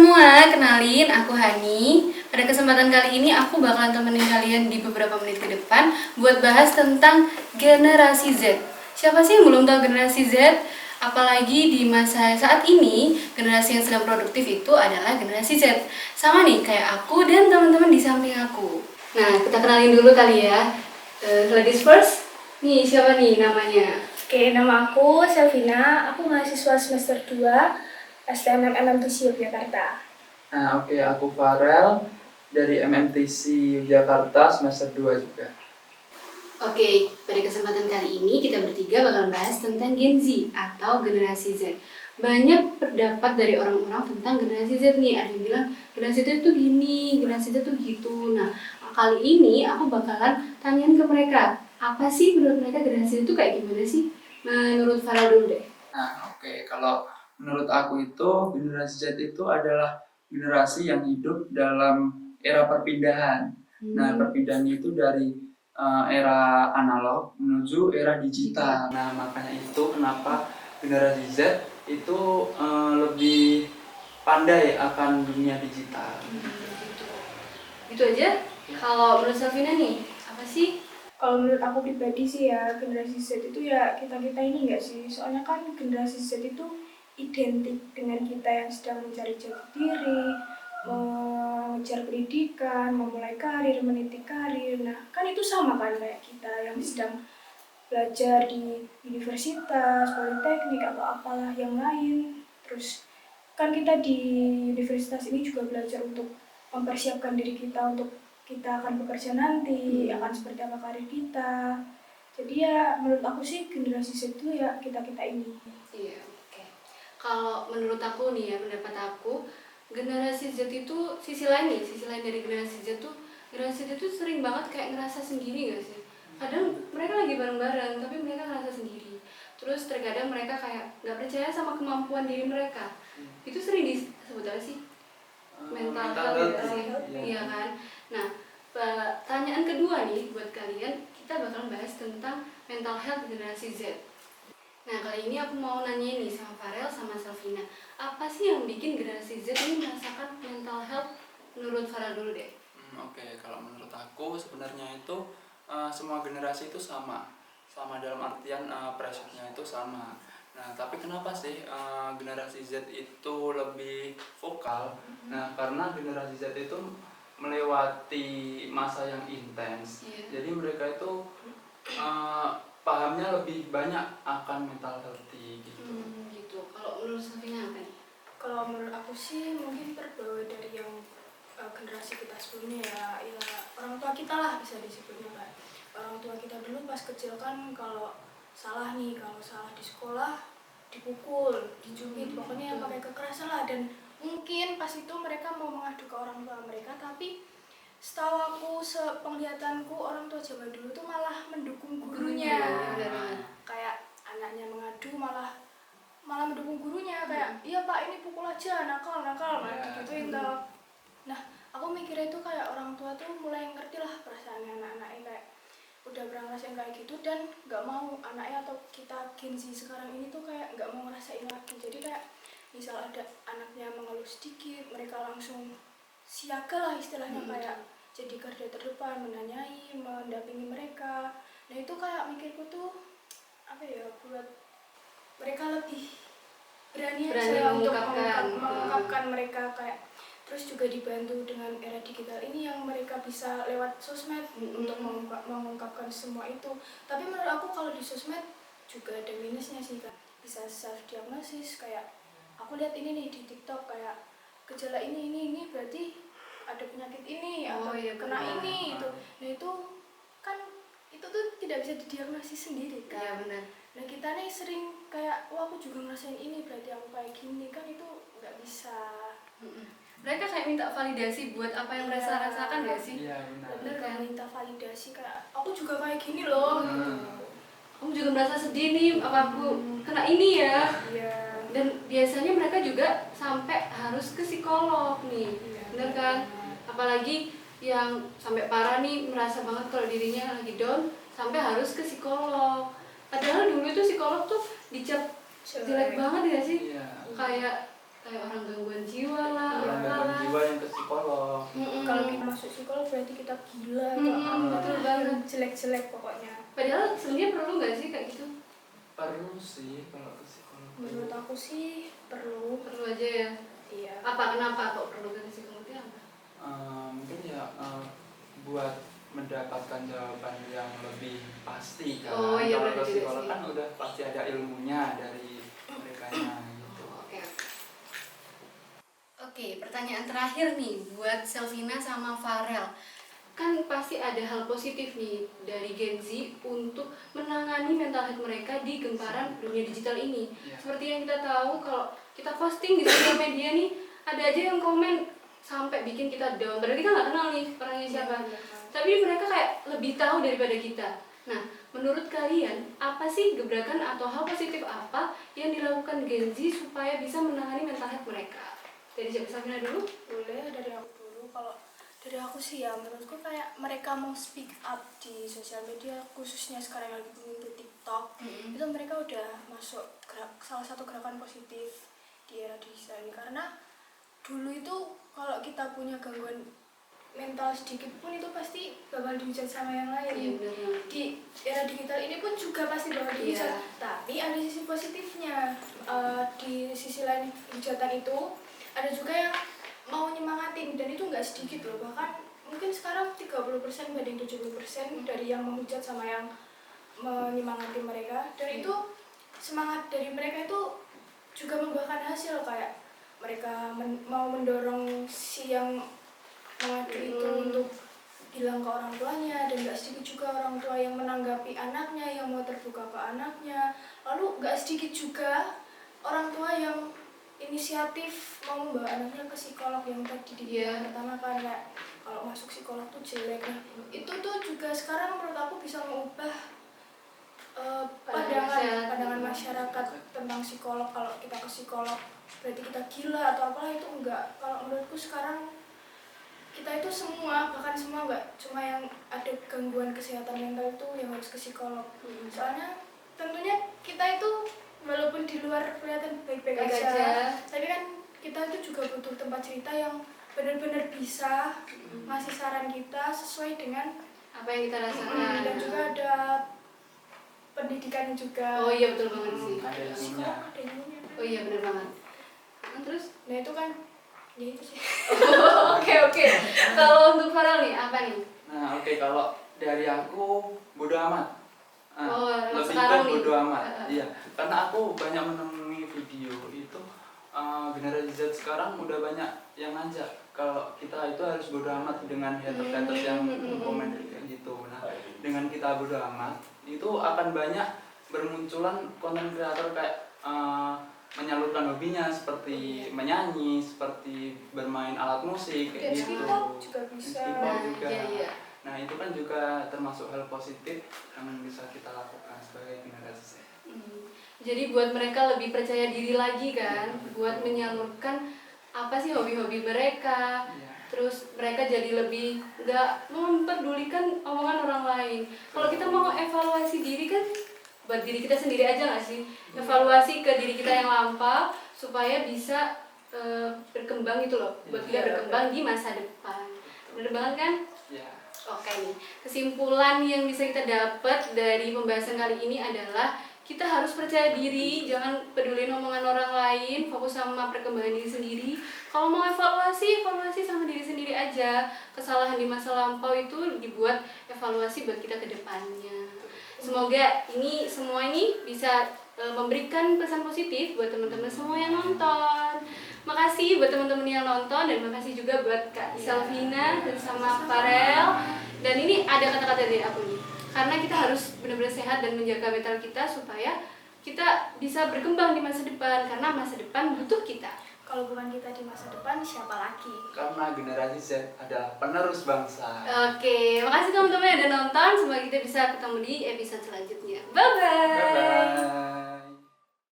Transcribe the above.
semua, kenalin aku Hani. Pada kesempatan kali ini aku bakalan temenin kalian di beberapa menit ke depan buat bahas tentang generasi Z. Siapa sih yang belum tahu generasi Z? Apalagi di masa saat ini, generasi yang sedang produktif itu adalah generasi Z. Sama nih kayak aku dan teman-teman di samping aku. Nah, kita kenalin dulu kali ya. Ladies first. Nih, siapa nih namanya? Oke, nama aku Selvina, aku mahasiswa semester 2 STM MMTC Yogyakarta. Nah, oke, aku Farel dari MMTC Yogyakarta semester 2 juga. Oke, pada kesempatan kali ini kita bertiga bakal bahas tentang Gen Z atau generasi Z. Banyak pendapat dari orang-orang tentang generasi Z nih. Ada yang bilang generasi Z itu gini, generasi Z itu gitu. Nah, kali ini aku bakalan tanyain ke mereka, apa sih menurut mereka generasi Z itu kayak gimana sih? Menurut Farah dulu deh. Nah, oke, kalau menurut aku itu generasi Z itu adalah generasi yang hidup dalam era perpindahan. Nah, perpindahan itu dari era analog menuju era digital. Nah, makanya itu kenapa generasi Z itu lebih pandai akan dunia digital. Gitu aja. Kalau menurut Safina nih, apa sih? Kalau menurut aku pribadi sih ya, generasi Z itu ya kita-kita ini enggak sih? Soalnya kan generasi Z itu identik dengan kita yang sedang mencari jati diri, mengejar pendidikan, memulai karir, meniti karir. Nah, kan itu sama kan kayak kita yang sedang belajar di universitas, politeknik, atau apalah yang lain. Terus kan kita di universitas ini juga belajar untuk mempersiapkan diri kita untuk kita akan bekerja nanti, akan seperti apa karir kita. Jadi ya menurut aku sih generasi Z itu ya kita-kita ini. Iya, oke. Kalau menurut aku nih ya, pendapat aku, generasi Z itu sisi lain dari generasi Z tuh, generasi Z itu sering banget kayak ngerasa sendiri gak sih? Kadang mereka lagi bareng-bareng, tapi mereka ngerasa sendiri. Terus terkadang mereka kayak gak percaya sama kemampuan diri mereka. Itu sering disebut apa sih? Mental health ya sih? Iya kan? Nah, pertanyaan kedua nih buat kalian, kita bakal bahas tentang mental health generasi Z. Nah, kali ini aku mau nanya nih sama Farel sama Selvina, apa sih yang bikin generasi Z ini merasakan mental health? Menurut Farel dulu deh. Oke, kalau menurut aku sebenarnya itu semua generasi itu sama dalam artian pressure-nya itu sama. Nah, tapi kenapa sih generasi Z itu lebih vokal? Nah, karena generasi Z itu melewati masa yang intens. Jadi mereka itu pahamnya lebih banyak akan mental healthy gitu. Gitu. Kalau menurut Selvina apa nih? Kalau menurut aku sih mungkin terbawa dari yang generasi kita sebelumnya ya orang tua kita lah bisa disebutnya kan. Orang tua kita dulu pas kecil kan kalau salah di sekolah dipukul, dicubit, pokoknya yang pakai kekerasan lah. Dan mungkin pas itu mereka mau mengadu ke orang tua mereka, tapi setahu aku, sepenglihatanku, orang tua zaman dulu tuh malah mendukung gurunya. Kayak anaknya mengadu malah mendukung gurunya, kayak iya pak ini pukul aja, nakal malah digituin toh. Nah, aku mikirnya itu kayak orang tua tuh mulai ngerti lah perasaannya anak-anaknya, kayak udah pernah ngerasain kayak gitu dan nggak mau anaknya atau kita Gen Z sekarang ini tuh kayak nggak mau ngerasain lagi. Jadi kayak misal ada anaknya mengeluh sedikit, mereka langsung siaga lah istilahnya, kayak jadi garda terdepan, menanyai, mendampingi mereka. Nah itu kayak mikirku tuh apa ya, buat mereka lebih berani aja untuk mengungkapkan mereka, kayak terus juga dibantu dengan era digital ini yang mereka bisa lewat sosmed untuk mengungkapkan semua itu. Tapi menurut aku kalau di sosmed juga ada minusnya sih kan, bisa self diagnosis, kayak aku lihat ini nih di TikTok kayak gejala ini berarti ada penyakit ini atau kena ini itu. Nah itu kan itu tuh tidak bisa didiagnosis sendiri kan. Iya benar. Nah kita nih sering kayak wah aku juga ngerasain ini berarti aku kayak gini, kan itu nggak bisa. Mereka kayak minta validasi buat apa yang mereka rasakan gak sih? Iya benar kan, minta validasi kayak aku juga kayak gini loh gitu. Aku juga merasa sedih nih, apa aku kena ini ya? Iya. Dan biasanya mereka juga sampai harus ke psikolog nih, bener kan? Apalagi yang sampai parah nih, merasa banget kalau dirinya lagi down, sampai harus ke psikolog. Padahal dulu itu psikolog tuh dicap jelek banget ya sih? Iya. Kayak kayak orang gangguan jiwa lah, orang gangguan apalah. jiwa yang ke psikolog. Kalau kita masuk psikolog berarti kita gila atau apa, Betul banget. jelek-jelek pokoknya. Padahal sebenarnya perlu nggak sih kayak gitu? Perlu sih kalau ke psikolog. Menurut aku sih perlu. Perlu aja ya. Iya. Kenapa kok perlu ke psikolog itu apa? Mungkin ya buat mendapatkan jawaban yang lebih pasti kan. Oh, iya, Kalau benar ke juga psikolog sih. kan udah pasti ada ilmunya dari mereka gitu. Oke. Oke, pertanyaan terakhir nih buat Selvina sama Farel. Kan pasti ada hal positif nih dari Gen Z untuk menangani mental health mereka di gemparan dunia digital ini. Iya. Seperti yang kita tahu kalau kita posting di sosial media nih, ada aja yang komen sampai bikin kita down. Padahal kita nggak kenal nih orangnya siapa. Tapi mereka kayak lebih tahu daripada kita. Nah, menurut kalian apa sih gebrakan atau hal positif apa yang dilakukan Gen Z supaya bisa menangani mental health mereka? Dari siapa, Safina dulu? Boleh dari aku dulu. Kalau dari aku sih ya, menurutku kayak mereka mau speak up di sosial media, khususnya sekarang lagi booming di TikTok. Itu mereka udah masuk salah satu gerakan positif di era digital ini, karena dulu itu kalau kita punya gangguan mental sedikit pun itu pasti bakal dihujat sama yang lain. Iya, benar. Di era digital ini pun juga pasti bakal dihujat. Iya. Tapi ada sisi positifnya. Di sisi lain hujatan itu ada juga yang mau nyemangatin, dan itu nggak sedikit loh. Bahkan mungkin sekarang 30% banding 70% dari yang menghujat sama yang menyemangati mereka. Dan itu semangat dari mereka itu juga membuahkan hasil, kayak mereka mau mendorong si yang mengadu itu untuk bilang ke orang tuanya, dan nggak sedikit juga orang tua yang menanggapi anaknya, yang mau terbuka ke anaknya. Lalu nggak sedikit juga orang tua yang inisiatif mau membawa anaknya ke psikolog, yang tadi dibilang pertama kan kayak kalau masuk psikolog tuh jelek. Nah, itu tuh juga sekarang menurut aku bisa mengubah pandangan masyarakat tentang psikolog. Kalau kita ke psikolog berarti kita gila atau apalah, itu enggak. Kalau menurutku sekarang kita itu semua, bahkan semua, nggak cuma yang ada gangguan kesehatan mental itu yang harus ke psikolog. Soalnya tentunya kita itu walaupun di luar kelihatan baik-baik aja, tapi kan kita itu juga butuh tempat cerita yang benar-benar bisa ngasih saran kita sesuai dengan apa yang kita rasakan. Dan juga ada pendidikan juga. Oh iya, betul banget sih. Ada ilmunya. Psikolog ada ilmunya. Oh iya, benar banget. Terus? Nah itu kan, ya itu sih. Oke. Kalau untuk Farel nih, apa nih? Nah, oke, kalau dari aku bodo amat. Lebih sekarang ke bodo nih. amat. Iya, karena aku banyak menemui video itu generasi Z sekarang udah banyak yang ngajak kalau kita itu harus bodo amat dengan haters-haters yang komen kayak gitu. Nah, dengan kita bodo amat itu akan banyak bermunculan konten kreator kayak menyalurkan hobinya seperti menyanyi, seperti bermain alat musik kayak Dance gitu. K-pop juga bisa. K-pop juga. Iya. Nah, itu kan juga termasuk hal positif yang bisa kita lakukan sebagai generasi Z. Jadi buat mereka lebih percaya diri lagi kan, buat menyalurkan apa sih hobi-hobi mereka. Iya. Terus mereka jadi lebih nggak memperdulikan omongan orang lain. Kalau kita mau evaluasi diri kan buat diri kita sendiri aja nggak sih? Evaluasi ke diri kita yang lampau supaya bisa berkembang gitu loh. Buat kita berkembang di masa depan. Bener banget kan? Iya. Oke nih, kesimpulan yang bisa kita dapat dari pembahasan kali ini adalah kita harus percaya diri, jangan peduli omongan orang lain, fokus sama perkembangan diri sendiri. Kalau mau evaluasi sama diri sendiri aja. Kesalahan di masa lampau itu dibuat evaluasi buat kita ke depannya. Semoga semua ini bisa memberikan pesan positif buat teman-teman semua yang nonton. Makasih buat teman-teman yang nonton, dan makasih juga buat Kak Selvina dan sama Farel. Dan ini ada kata-kata dari aku nih, karena kita harus benar-benar sehat dan menjaga mental kita supaya kita bisa berkembang di masa depan, karena masa depan butuh kita. Kalau bukan kita di masa depan, siapa lagi? Karena generasi Z adalah penerus bangsa. Oke, makasih teman-teman yang udah nonton. Semoga kita bisa ketemu di episode selanjutnya. Bye-bye. Bye-bye.